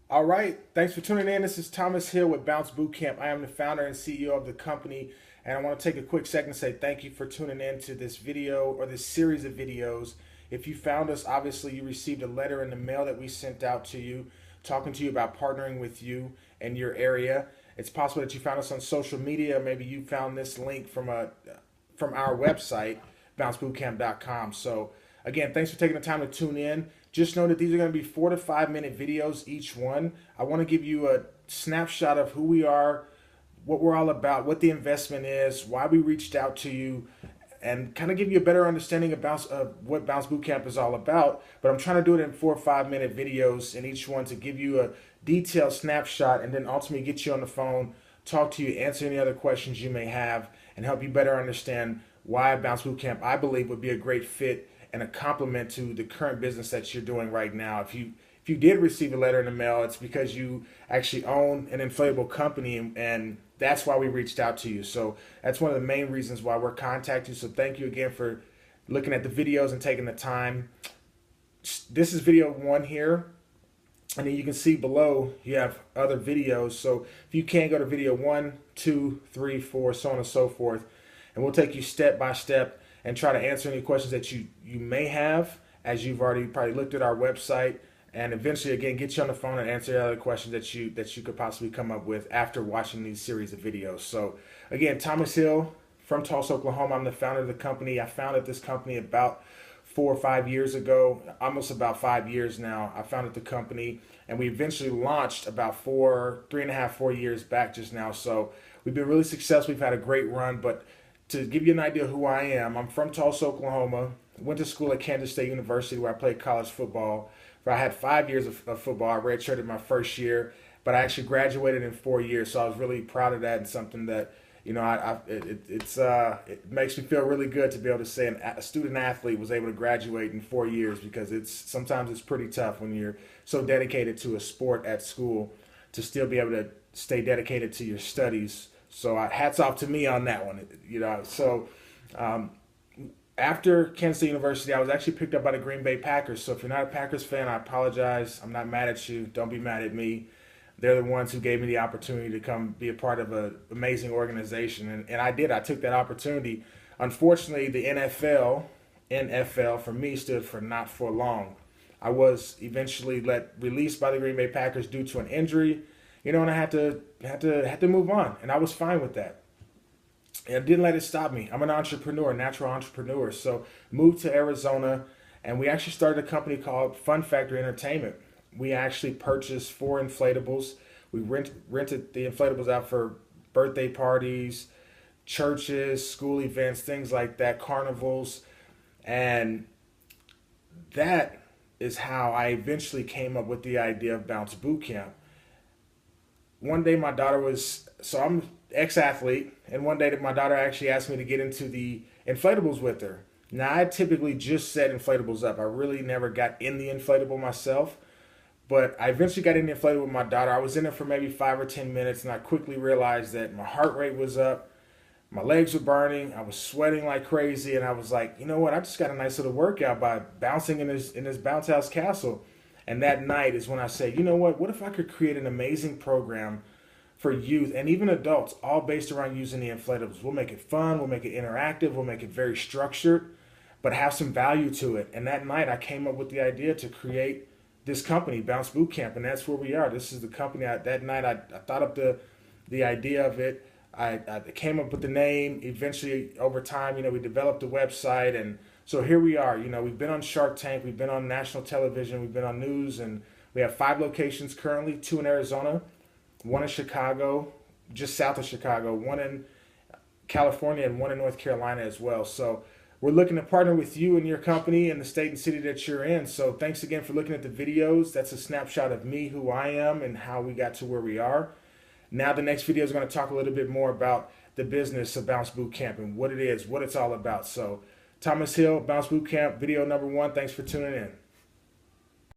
All right, thanks for tuning in. This is Thomas Hill with Bounce Bootcamp. I am the founder and CEO of the company, and I want to take a quick second to say thank you for tuning in to this video or this series of videos. If you found us, obviously you received a letter in the mail that we sent out to you, talking to you about partnering with you in your area. It's possible that you found us on social media. Maybe you found this link from our website, bouncebootcamp.com. So again, thanks for taking the time to tune in. Just know that these are going to be 4 to 5 minute videos each one. I want to give you a snapshot of who we are, what we're all about, what the investment is, why we reached out to you, and kind of give you a better understanding of what Bounce Bootcamp is all about. But I'm trying to do it in 4 or 5 minute videos in each one to give you a detailed snapshot and then ultimately get you on the phone, talk to you, answer any other questions you may have, and help you better understand why Bounce Bootcamp, I believe, would be a great fit and a complement to the current business that you're doing right now. If you did receive a letter in the mail, it's because you actually own an inflatable company, and that's why we reached out to you. So that's one of the main reasons why we're contacting you. So thank you again for looking at the videos and taking the time. This is video one here. And then you can see below you have other videos. So if you can, go to video 1, 2, 3, 4, so on and so forth. And we'll take you step by step and try to answer any questions that you may have, as you've already probably looked at our website, and eventually again get you on the phone and answer other questions that you could possibly come up with after watching these series of videos. So again, Thomas Hill from Tulsa, Oklahoma. I'm the founder of the company. I founded this company about 4 or 5 years ago, almost about 5 years now. I founded the company, and we eventually launched about 3.5, 4 years back just now. So we've been really successful. We've had a great run. But to give you an idea of who I am, I'm from Tulsa, Oklahoma. Went to school at Kansas State University, where I played college football. I had 5 years of football. I redshirted my first year, but I actually graduated in 4 years. So I was really proud of that, and something that, you know, it makes me feel really good to be able to say a student athlete was able to graduate in 4 years, because sometimes it's pretty tough when you're so dedicated to a sport at school to still be able to stay dedicated to your studies. So hats off to me on that one, you know. So after Kansas State University, I was actually picked up by the Green Bay Packers. So if you're not a Packers fan, I apologize. I'm not mad at you. Don't be mad at me. They're the ones who gave me the opportunity to come be a part of an amazing organization. And I did. I took that opportunity. Unfortunately, the NFL for me stood for not for long. I was eventually released by the Green Bay Packers due to an injury, you know, and I had to move on, and I was fine with that. And didn't let it stop me. I'm an entrepreneur, natural entrepreneur. So moved to Arizona, and we actually started a company called Fun Factory Entertainment. We actually purchased 4 inflatables. We rented the inflatables out for birthday parties, churches, school events, things like that, carnivals. And that is how I eventually came up with the idea of Bounce Bootcamp. One day my daughter I'm ex-athlete, and one day my daughter actually asked me to get into the inflatables with her. Now, I typically just set inflatables up. I really never got in the inflatable myself, but I eventually got in the inflatable with my daughter. I was in it for maybe 5 or 10 minutes, and I quickly realized that my heart rate was up, my legs were burning, I was sweating like crazy, and I was like, you know what? I just got a nice little workout by bouncing in this bounce house castle. And that night is when I said, you know what? What if I could create an amazing program for youth and even adults, all based around using the inflatables? We'll make it fun, we'll make it interactive, we'll make it very structured, but have some value to it. And that night I came up with the idea to create this company, Bounce Bootcamp, and that's where we are. This is the company. That night I thought up the idea of it. I came up with the name. Eventually, over time, you know, we developed a website, and so here we are. You know, we've been on Shark Tank, we've been on national television, we've been on news, and we have 5 locations currently: 2 in Arizona, 1 in Chicago, just south of Chicago, 1 in California, and 1 in North Carolina as well. So we're looking to partner with you and your company and the state and city that you're in. So thanks again for looking at the videos. That's a snapshot of me, who I am, and how we got to where we are. Now the next video is going to talk a little bit more about the business of Bounce Bootcamp and what it is, what it's all about. So Thomas Hill, Bounce Bootcamp, video number 1. Thanks for tuning in.